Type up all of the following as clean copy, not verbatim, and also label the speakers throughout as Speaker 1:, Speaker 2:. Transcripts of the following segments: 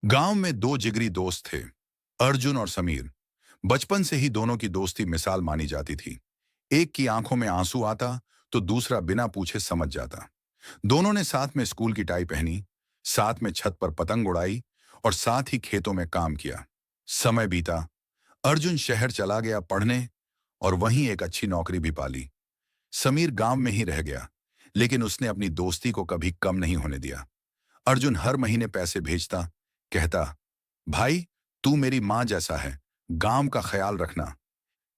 Speaker 1: गांव में दो जिगरी दोस्त थे, अर्जुन और समीर। बचपन से ही दोनों की दोस्ती मिसाल मानी जाती थी। एक की आंखों में आंसू आता तो दूसरा बिना पूछे समझ जाता। दोनों ने साथ में स्कूल की टाई पहनी, साथ में छत पर पतंग उड़ाई और साथ ही खेतों में काम किया। समय बीता, अर्जुन शहर चला गया पढ़ने और वहीं एक अच्छी नौकरी भी पाली। समीर गांव में ही रह गया, लेकिन उसने अपनी दोस्ती को कभी कम नहीं होने दिया। अर्जुन हर महीने पैसे भेजता, कहता, भाई, तू मेरी माँ जैसा है, गांव का ख्याल रखना।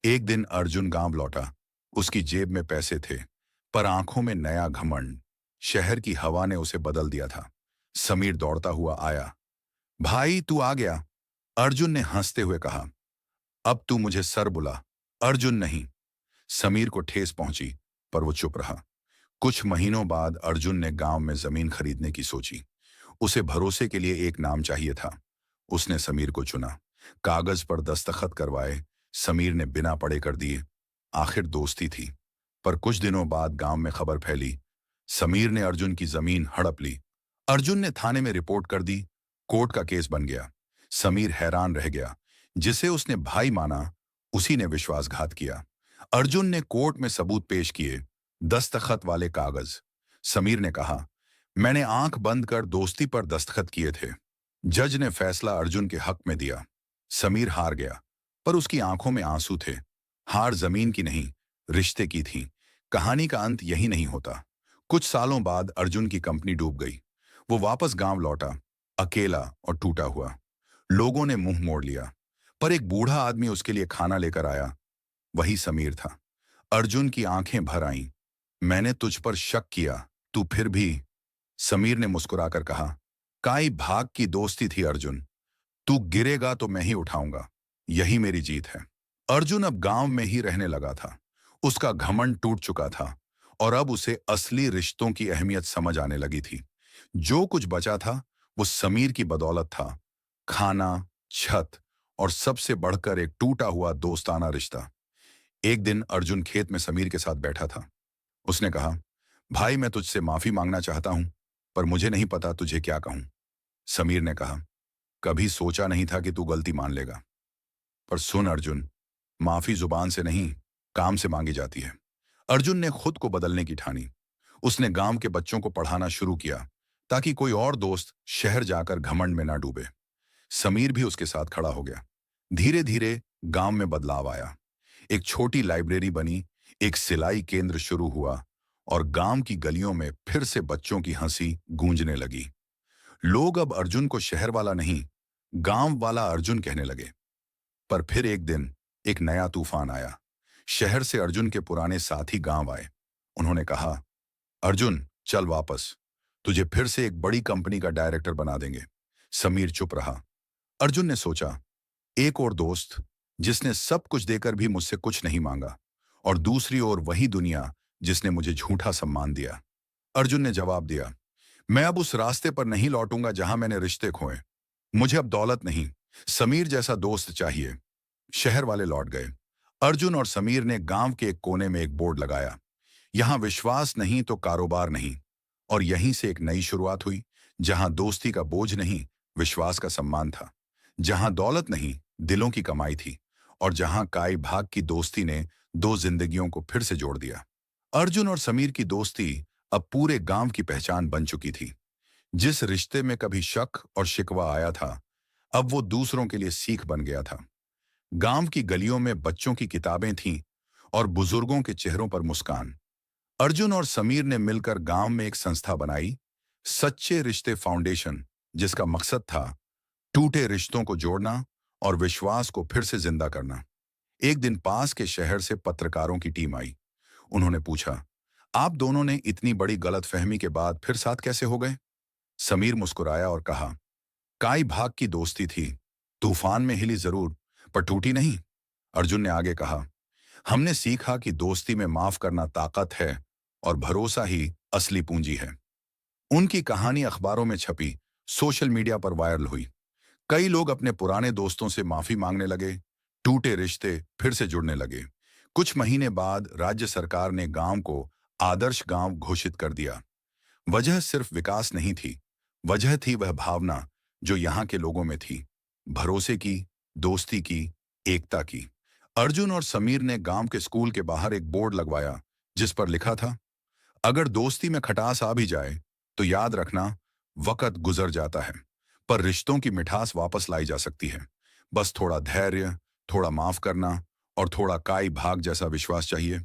Speaker 1: एक दिन अर्जुन गांव लौटा। उसकी जेब में पैसे थे, पर आंखों में नया घमंड। शहर की हवा ने उसे बदल दिया था। समीर दौड़ता हुआ आया। भाई, तू आ गया, अर्जुन ने हंसते हुए कहा। अब तू मुझे सर बुला, अर्जुन नहीं। समीर को ठेस पहुंची, पर वो चुप रहा। कुछ महीनों बाद अर्जुन ने गांव में जमीन खरीदने की सोची। उसे भरोसे के लिए एक नाम चाहिए था। उसने समीर को चुना, कागज पर दस्तखत करवाए। समीर ने बिना पढ़े कर दिए। आखिर दोस्ती थी। पर कुछ दिनों बाद गांव में खबर फैली, समीर ने अर्जुन की जमीन हड़प ली। अर्जुन ने थाने में रिपोर्ट कर दी। कोर्ट का केस बन गया। समीर हैरान रह गया। जिसे उसने भाई माना, उसी ने विश्वासघात किया। अर्जुन ने कोर्ट में सबूत पेश किए, दस्तखत वाले कागज। समीर ने कहा, मैंने आंख बंद कर दोस्ती पर दस्तखत किए थे। जज ने फैसला अर्जुन के हक में दिया। समीर हार गया, पर उसकी आंखों में आंसू थे। हार जमीन की नहीं, रिश्ते की थी। कहानी का अंत यही नहीं होता। कुछ सालों बाद अर्जुन की कंपनी डूब गई। वो वापस गांव लौटा, अकेला और टूटा हुआ। लोगों ने मुंह मोड़ लिया, पर एक बूढ़ा आदमी उसके लिए खाना लेकर आया। वही समीर था। अर्जुन की आंखें भर आईं। मैंने तुझ पर शक किया, तू फिर भी। समीर ने मुस्कुराकर कहा, काई भाग की दोस्ती थी अर्जुन। तू गिरेगा तो मैं ही उठाऊंगा। यही मेरी जीत है। अर्जुन अब गांव में ही रहने लगा था। उसका घमंड टूट चुका था और अब उसे असली रिश्तों की अहमियत समझ आने लगी थी। जो कुछ बचा था वो समीर की बदौलत था। खाना, छत और सबसे बढ़कर एक टूटा हुआ दोस्ताना रिश्ता। एक दिन अर्जुन खेत में समीर के साथ बैठा था। उसने कहा, भाई, मैं तुझसे माफी मांगना चाहता हूं, पर मुझे नहीं पता तुझे क्या कहूं। समीर ने कहा, कभी सोचा नहीं था कि तू गलती मान लेगा। पर सुन अर्जुन, माफी जुबान से नहीं, काम से मांगी जाती है। अर्जुन ने खुद को बदलने की ठानी। उसने गांव के बच्चों को पढ़ाना शुरू किया, ताकि कोई और दोस्त शहर जाकर घमंड में ना डूबे। समीर भी उसके साथ खड़ा हो गया। धीरे धीरे गांव में बदलाव आया। एक छोटी लाइब्रेरी बनी, एक सिलाई केंद्र शुरू हुआ और गांव की गलियों में फिर से बच्चों की हंसी गूंजने लगी। लोग अब अर्जुन को शहर वाला नहीं, गांव वाला अर्जुन कहने लगे। पर फिर एक दिन एक नया तूफान आया। शहर से अर्जुन के पुराने साथी गांव आए। उन्होंने कहा, अर्जुन, चल वापस, तुझे फिर से एक बड़ी कंपनी का डायरेक्टर बना देंगे। समीर चुप रहा। अर्जुन ने सोचा, एक और दोस्त जिसने सब कुछ देकर भी मुझसे कुछ नहीं मांगा, और दूसरी ओर वही दुनिया जिसने मुझे झूठा सम्मान दिया। अर्जुन ने जवाब दिया, मैं अब उस रास्ते पर नहीं लौटूंगा जहां मैंने रिश्ते खोए। मुझे अब दौलत नहीं, समीर जैसा दोस्त चाहिए। शहर वाले लौट गए। अर्जुन और समीर ने गांव के एक कोने में एक बोर्ड लगाया, यहां विश्वास नहीं तो कारोबार नहीं। और यहीं से एक नई शुरुआत हुई, जहां दोस्ती का बोझ नहीं, विश्वास का सम्मान था। जहां दौलत नहीं, दिलों की कमाई थी। और जहां काई भाग की दोस्ती ने दो जिंदगियों को फिर से जोड़ दिया। अर्जुन और समीर की दोस्ती अब पूरे गांव की पहचान बन चुकी थी। जिस रिश्ते में कभी शक और शिकवा आया था, अब वो दूसरों के लिए सीख बन गया था। गांव की गलियों में बच्चों की किताबें थीं और बुजुर्गों के चेहरों पर मुस्कान। अर्जुन और समीर ने मिलकर गांव में एक संस्था बनाई, सच्चे रिश्ते फाउंडेशन, जिसका मकसद था टूटे रिश्तों को जोड़ना और विश्वास को फिर से जिंदा करना। एक दिन पास के शहर से पत्रकारों की टीम आई। उन्होंने पूछा, आप दोनों ने इतनी बड़ी गलतफहमी के बाद फिर साथ कैसे हो गए? समीर मुस्कुराया और कहा, काई भाग की दोस्ती थी, तूफान में हिली जरूर, पर टूटी नहीं। अर्जुन ने आगे कहा, हमने सीखा कि दोस्ती में माफ करना ताकत है और भरोसा ही असली पूंजी है। उनकी कहानी अखबारों में छपी, सोशल मीडिया पर वायरल हुई। कई लोग अपने पुराने दोस्तों से माफी मांगने लगे। टूटे रिश्ते फिर से जुड़ने लगे। कुछ महीने बाद राज्य सरकार ने गांव को आदर्श गांव घोषित कर दिया। वजह सिर्फ विकास नहीं थी, वजह थी वह भावना जो यहाँ के लोगों में थी, भरोसे की, दोस्ती की, एकता की। अर्जुन और समीर ने गांव के स्कूल के बाहर एक बोर्ड लगवाया जिस पर लिखा था, अगर दोस्ती में खटास आ भी जाए तो याद रखना, वक्त गुजर जाता है पर रिश्तों की मिठास वापस लाई जा सकती है। बस थोड़ा धैर्य, थोड़ा माफ करना और थोड़ा काई भाग जैसा विश्वास चाहिए।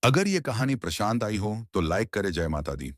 Speaker 1: अगर ये कहानी प्रशांत आई हो तो लाइक करे। जय माता दी।